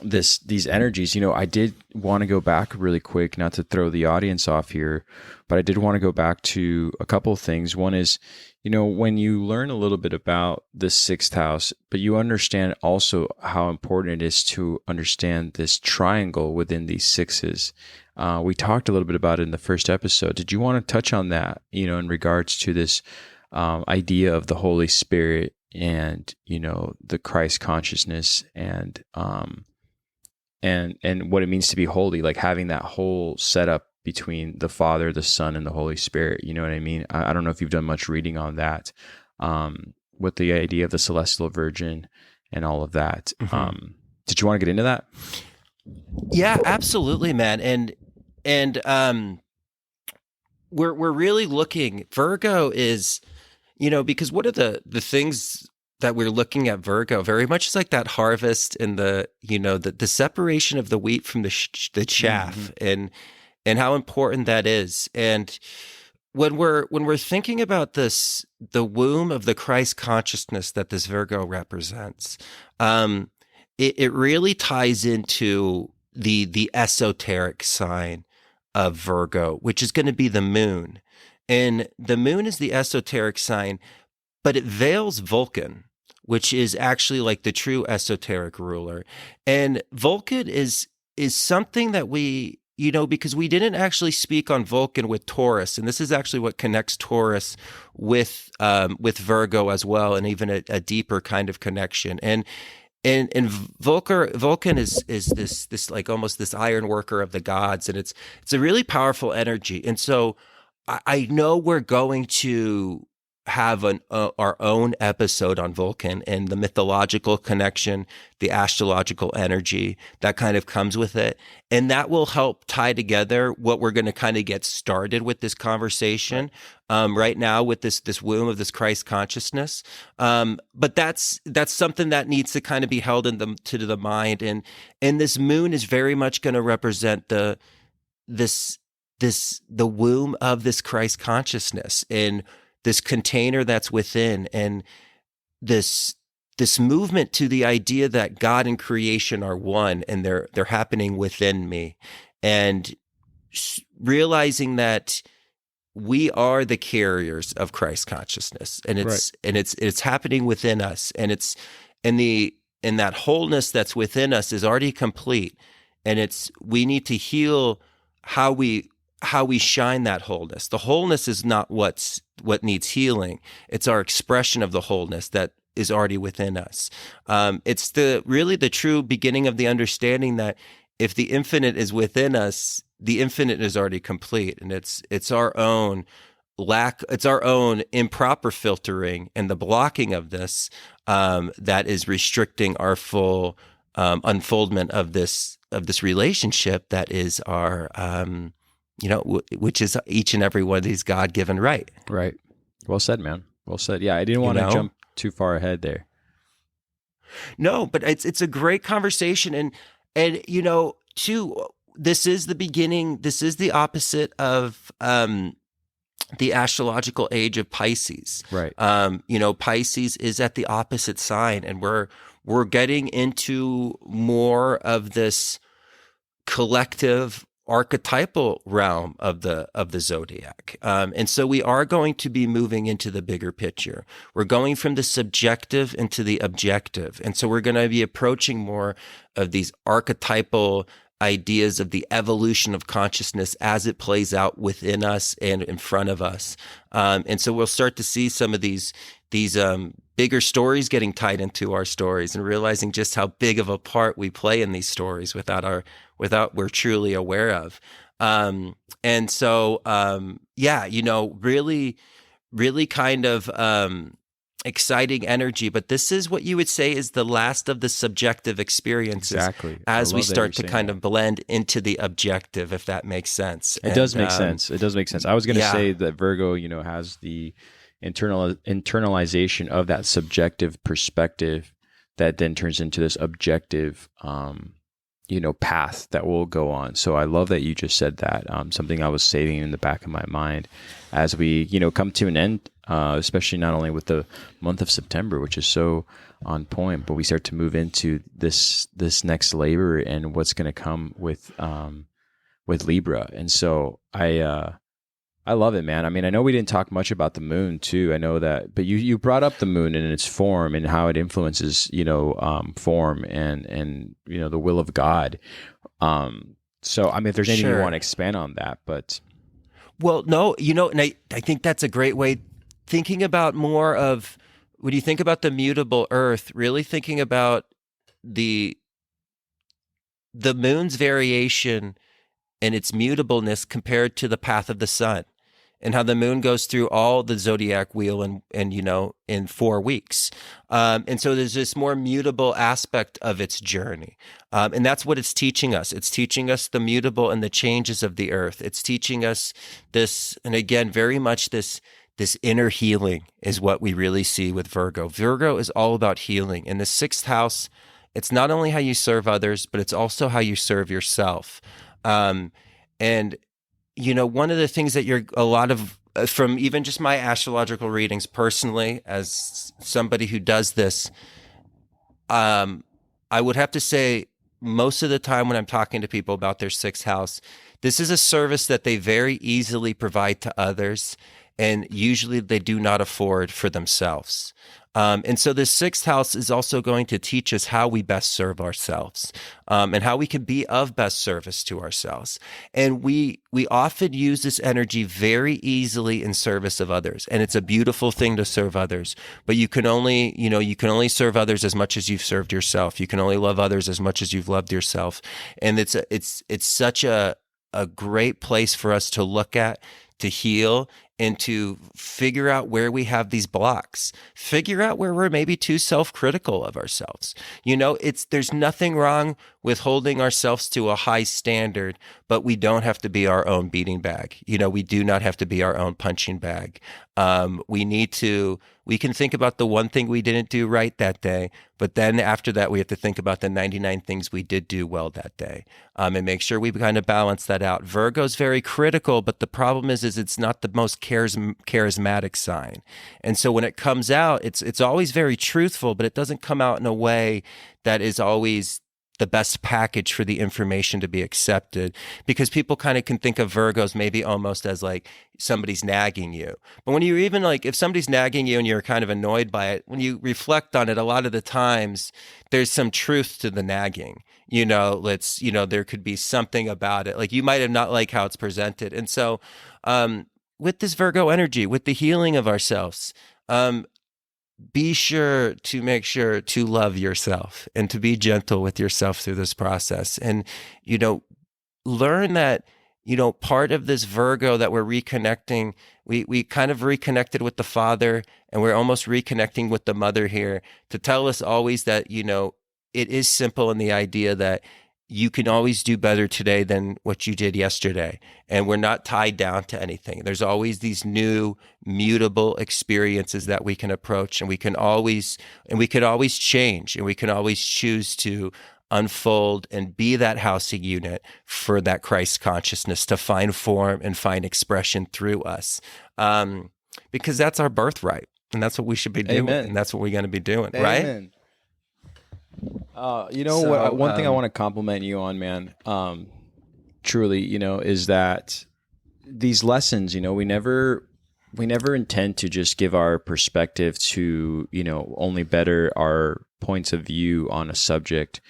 these energies, I did want to go back really quick, not to throw the audience off here, but I did want to go back to a couple of things. One is, when you learn a little bit about the sixth house, but you understand also how important it is to understand this triangle within these sixes. We talked a little bit about it in the first episode. Did you want to touch on that, in regards to this idea of the Holy Spirit and, the Christ consciousness and what it means to be holy, like having that whole setup between the Father, the Son, and the Holy Spirit. You know what I mean? I don't know if you've done much reading on that, with the idea of the celestial virgin and all of that. Mm-hmm. Did you want to get into that? Yeah, absolutely, man. And we're really looking. Virgo is, because what are the things that we're looking at Virgo very much is like that harvest and the separation of the wheat from the chaff, and how important that is. And when we're thinking about this, the womb of the Christ consciousness that this Virgo represents, it really ties into the esoteric sign of Virgo, which is going to be the moon. And the moon is the esoteric sign, but it veils Vulcan, which is actually like the true esoteric ruler. And Vulcan is something that we, because we didn't actually speak on Vulcan with Taurus, and this is actually what connects Taurus with Virgo as well, and even a deeper kind of connection. And Vulcan is this like almost this iron worker of the gods, and it's a really powerful energy. And so I know we're going to have our own episode on Vulcan and the mythological connection, the astrological energy that kind of comes with it. And that will help tie together what we're going to kind of get started with this conversation right now with this womb of this Christ consciousness. But that's something that needs to kind of be held to the mind. And this moon is very much going to represent the womb of this Christ consciousness, and this container that's within, and this movement to the idea that God and creation are one, and they're happening within me, and realizing that we are the carriers of Christ consciousness, and it's happening within us, and it's and that wholeness that's within us is already complete, and we need to heal how we shine that wholeness. The wholeness is not what needs healing. It's our expression of the wholeness that is already within us. It's really the true beginning of the understanding that if the infinite is within us, the infinite is already complete, and it's our own it's our own improper filtering and the blocking of this that is restricting our full unfoldment of this relationship that is our which is each and every one of these God-given right. Right. Well said, man. Well said. Yeah, I didn't want to jump too far ahead there. No, but it's a great conversation, and too, this is the beginning. This is the opposite of the astrological age of Pisces. Right. Pisces is at the opposite sign, and we're getting into more of this collective archetypal realm of the zodiac. And so we are going to be moving into the bigger picture. We're going from the subjective into the objective. And so we're going to be approaching more of these archetypal ideas of the evolution of consciousness as it plays out within us and in front of us. And so we'll start to see some of these bigger stories getting tied into our stories, and realizing just how big of a part we play in these stories without we're truly aware of. And so, really, really kind of exciting energy. But this is what you would say is the last of the subjective experiences. Exactly. As we start to kind of blend into the objective, if that makes sense. It does make sense. It does make sense. I was going to say that Virgo, has the internalization of that subjective perspective that then turns into this objective, path that we'll go on. So I love that you just said that. Something I was saving in the back of my mind as we, come to an end, especially not only with the month of September, which is so on point, but we start to move into this next labor and what's going to come with Libra. And so I love it, man. I mean, I know we didn't talk much about the moon too. I know that, but you brought up the moon and its form and how it influences, form and the will of God. So, I mean, if there's anything you want to expand on that, but. Well, no, and I think that's a great way, thinking about more of, when you think about the mutable earth, really thinking about the moon's variation and its mutableness compared to the path of the sun. and how the moon goes through all the zodiac wheel in 4 weeks. And so there's this more mutable aspect of its journey. And that's what it's teaching us. It's teaching us the mutable and the changes of the earth. It's teaching us this, and again, very much this inner healing is what we really see with Virgo. Virgo is all about healing. In the 6th house, it's not only how you serve others, but it's also how you serve yourself. And one of the things that a lot of, from even just my astrological readings personally, as somebody who does this, I would have to say most of the time when I'm talking to people about their 6th house, this is a service that they very easily provide to others, and usually they do not afford for themselves. And so the 6th house is also going to teach us how we best serve ourselves, and how we can be of best service to ourselves. And we often use this energy very easily in service of others. And it's a beautiful thing to serve others, but you can only serve others as much as you've served yourself. You can only love others as much as you've loved yourself. And it's such a great place for us to look at, to heal, and to figure out where we have these blocks, figure out where we're maybe too self-critical of ourselves. There's nothing wrong with holding ourselves to a high standard, but we don't have to be our own beating bag. We do not have to be our own punching bag. We can think about the one thing we didn't do right that day, but then after that, we have to think about the 99 things we did do well that day, and make sure we kind of balance that out. Virgo's very critical, but the problem is it's not the most charismatic sign. And so when it comes out, it's always very truthful, but it doesn't come out in a way that is always the best package for the information to be accepted, because people kind of can think of Virgos maybe almost as like somebody's nagging you. But when you even if somebody's nagging you and you're kind of annoyed by it, when you reflect on it, a lot of the times there's some truth to the nagging. There could be something about it. Like you might have not liked how it's presented. And so with this Virgo energy, with the healing of ourselves, be sure to make sure to love yourself and to be gentle with yourself through this process. And, learn that, part of this Virgo that we're reconnecting, we kind of reconnected with the father, and we're almost reconnecting with the mother here to tell us always that, it is simple in the idea that you can always do better today than what you did yesterday. And we're not tied down to anything. There's always these new mutable experiences that we can approach, and we could always change, and we can always choose to unfold and be that housing unit for that Christ consciousness to find form and find expression through us. Because that's our birthright, and that's what we should be doing. Amen. And that's what we're going to be doing. Amen. Right? One thing I want to compliment you on, man, truly, is that these lessons, we never intend to just give our perspective to, only better our points of view on a subject,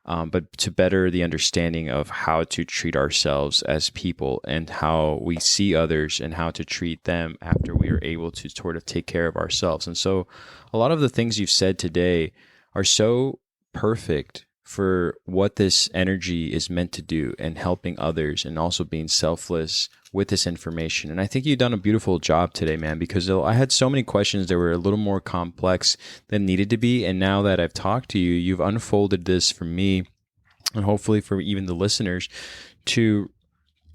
but to better the understanding of how to treat ourselves as people and how we see others and how to treat them after we are able to sort of take care of ourselves. And so a lot of the things you've said today are so perfect for what this energy is meant to do, and helping others, and also being selfless with this information. And I think you've done a beautiful job today, man, because I had so many questions that were a little more complex than needed to be. And now that I've talked to you, you've unfolded this for me, and hopefully for even the listeners, to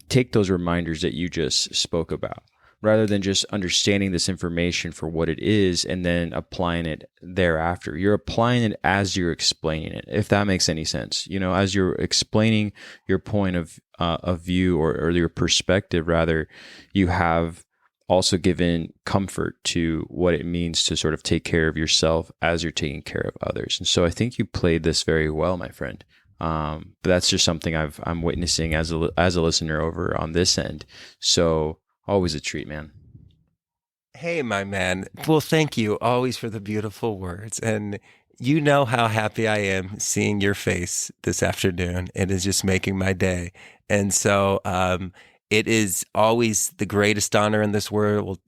take those reminders that you just spoke about, rather than just understanding this information for what it is and then applying it thereafter. You're applying it as you're explaining it, if that makes any sense. As you're explaining your point of view, or your perspective, rather, you have also given comfort to what it means to sort of take care of yourself as you're taking care of others. And so I think you played this very well, my friend. But that's just something I'm witnessing as a listener over on this end. So always a treat, man. Hey, my man. Well, thank you always for the beautiful words. And you know how happy I am seeing your face this afternoon. It is just making my day. And so it is always the greatest honor in this world.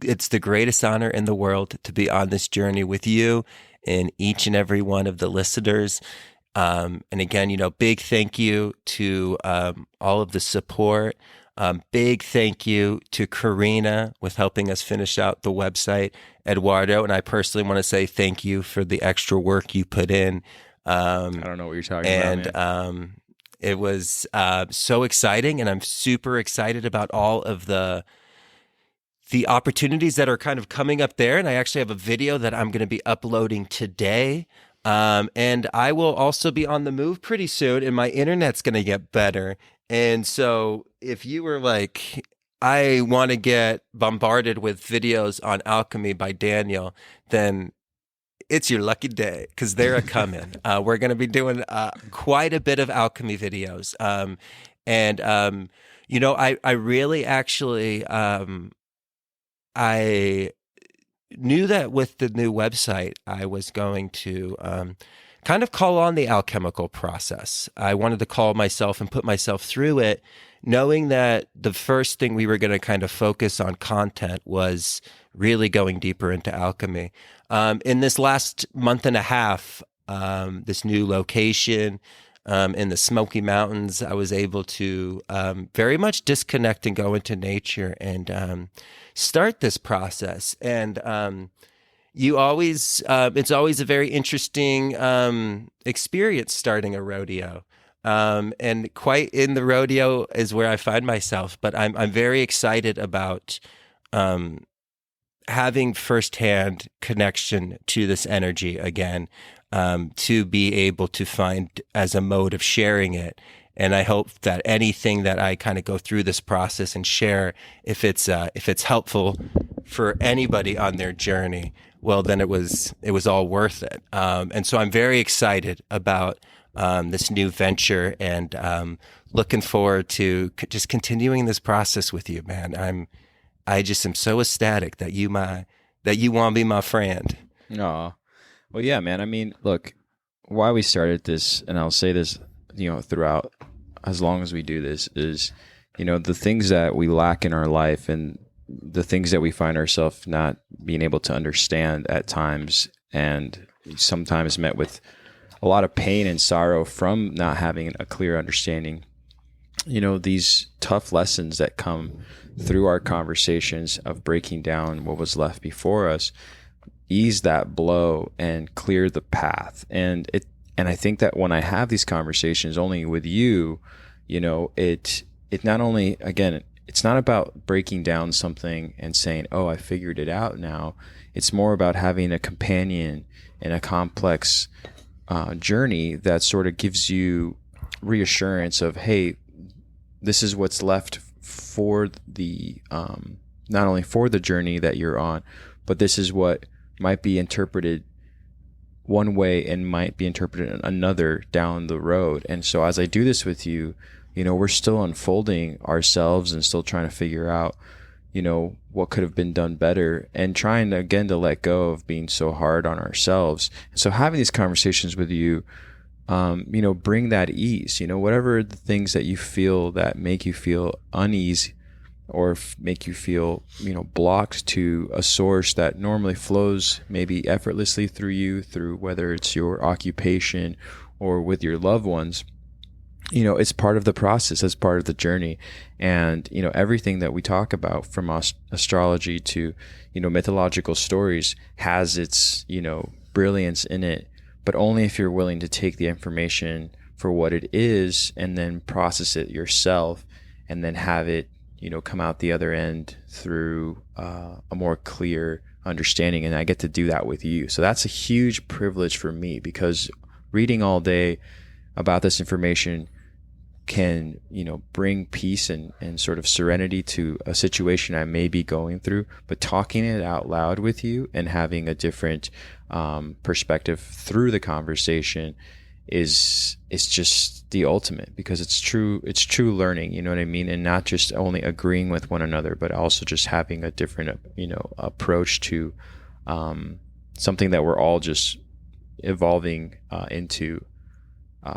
It's the greatest honor in the world to be on this journey with you and each and every one of the listeners. And again, big thank you to all of the support. Big thank you to Karina with helping us finish out the website, Eduardo, and I personally want to say thank you for the extra work you put in. I don't know what you're talking and about, man. It was so exciting, and I'm super excited about all of the opportunities that are kind of coming up there. And I actually have a video that I'm going to be uploading today. And I will also be on the move pretty soon, and my internet's going to get better. And so if you were like, I want to get bombarded with videos on alchemy by Daniel, then it's your lucky day, because they're a coming. We're going to be doing quite a bit of alchemy videos. I really actually, I knew that with the new website, I was going to kind of call on the alchemical process. I wanted to call myself and put myself through it, knowing that the first thing we were going to kind of focus on content was really going deeper into alchemy. In this last month and a half, this new location in the Smoky Mountains, I was able to very much disconnect and go into nature and start this process. And you always, it's always a very interesting experience starting a rodeo. And quite in the rodeo is where I find myself, but I'm very excited about having firsthand connection to this energy again, to be able to find as a mode of sharing it. And I hope that anything that I kind of go through this process and share, if it's helpful for anybody on their journey, well, then it was all worth it. And so I'm very excited about this new venture, and looking forward to just continuing this process with you, man. I just am so ecstatic that you want to be my friend. Aw. Well, yeah, man. I mean, look, why we started this, and I'll say this, throughout as long as we do this, is, the things that we lack in our life and the things that we find ourselves not being able to understand at times, and sometimes met with a lot of pain and sorrow from not having a clear understanding. These tough lessons that come through our conversations of breaking down what was left before us ease that blow and clear the path. And I think that when I have these conversations only with you, it not only, again, it's not about breaking down something and saying, oh, I figured it out now. It's more about having a companion in a complex journey that sort of gives you reassurance of, hey, this is what's left for the not only for the journey that you're on, but this is what might be interpreted one way and might be interpreted another down the road. And so as I do this with you, we're still unfolding ourselves and still trying to figure out, what could have been done better, and trying to, again, to let go of being so hard on ourselves. And so having these conversations with you, bring that ease, whatever the things that you feel that make you feel uneasy or make you feel, blocked to a source that normally flows maybe effortlessly through you, through whether it's your occupation or with your loved ones. It's part of the process, it's part of the journey. And, everything that we talk about, from astrology to, mythological stories, has its, brilliance in it, but only if you're willing to take the information for what it is and then process it yourself, and then have it, come out the other end through a more clear understanding. And I get to do that with you. So that's a huge privilege for me, because reading all day about this information can, bring peace and sort of serenity to a situation I may be going through. But talking it out loud with you and having a different perspective through the conversation is just the ultimate, because it's true learning, you know what I mean? And not just only agreeing with one another, but also just having a different, approach to something that we're all just evolving into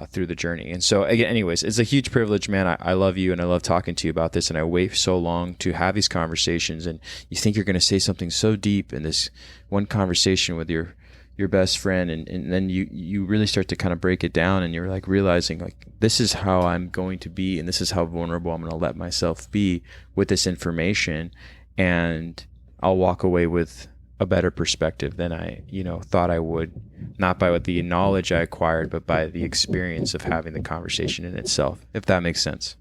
through the journey. And so again, anyways, it's a huge privilege, man. I love you, and I love talking to you about this, and I wait so long to have these conversations, and you think you're going to say something so deep in this one conversation with your your best friend, and then you really start to kind of break it down, and you're like realizing like this is how I'm going to be, and this is how vulnerable I'm going to let myself be with this information, and I'll walk away with a better perspective than I, thought I would, not by the knowledge I acquired, but by the experience of having the conversation in itself, if that makes sense.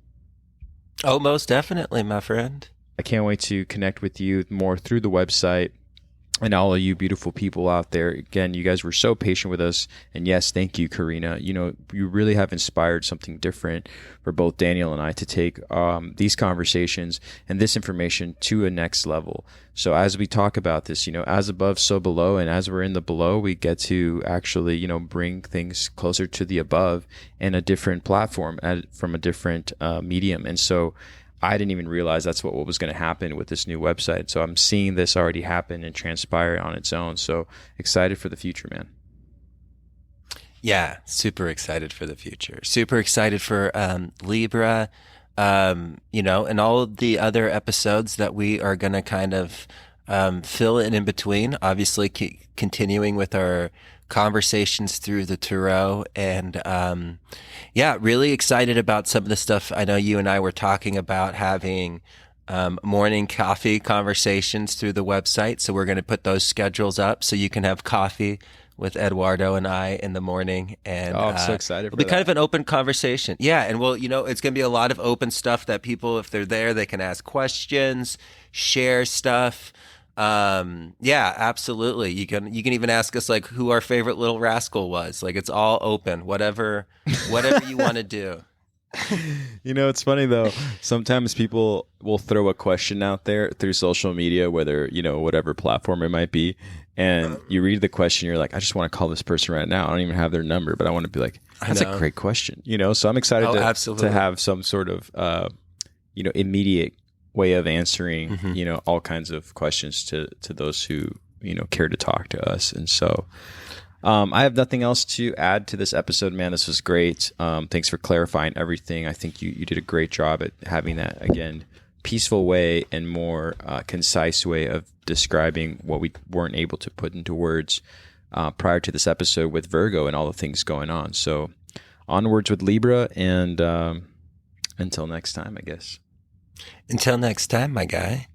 Oh, most definitely, my friend. I can't wait to connect with you more through the website, and all of you beautiful people out there. Again, you guys were so patient with us. And yes, thank you, Karina. You really have inspired something different for both Daniel and I to take these conversations and this information to a next level. So as we talk about this, as above, so below. And as we're in the below, we get to actually, bring things closer to the above and a different platform from a different medium. And so I didn't even realize that's what was going to happen with this new website. So I'm seeing this already happen and transpire on its own. So excited for the future, man. Yeah, super excited for the future. Super excited for Libra, and all of the other episodes that we are going to kind of fill in between. Obviously, continuing with our conversations through the tarot, and really excited about some of the stuff. I know you and I were talking about having morning coffee conversations through the website, so we're going to put those schedules up so you can have coffee with Eduardo and I in the morning. And I'm so excited for it'll be kind of an open conversation. Yeah, and it's going to be a lot of open stuff that people, if they're there, they can ask questions, share stuff. Absolutely. You can even ask us like who our favorite little rascal was. Like, it's all open, whatever you want to do. It's funny though. Sometimes people will throw a question out there through social media, whether, whatever platform it might be. And you read the question, you're like, I just want to call this person right now. I don't even have their number, but I want to be like, that's a great question. So I'm excited to have some sort of, immediate way of answering, all kinds of questions to those who, care to talk to us. And so I have nothing else to add to this episode, man. This was great. Thanks for clarifying everything. I think you did a great job at having that, again, peaceful way and more concise way of describing what we weren't able to put into words prior to this episode with Virgo and all the things going on. So onwards with Libra, and until next time, I guess. Until next time, my guy.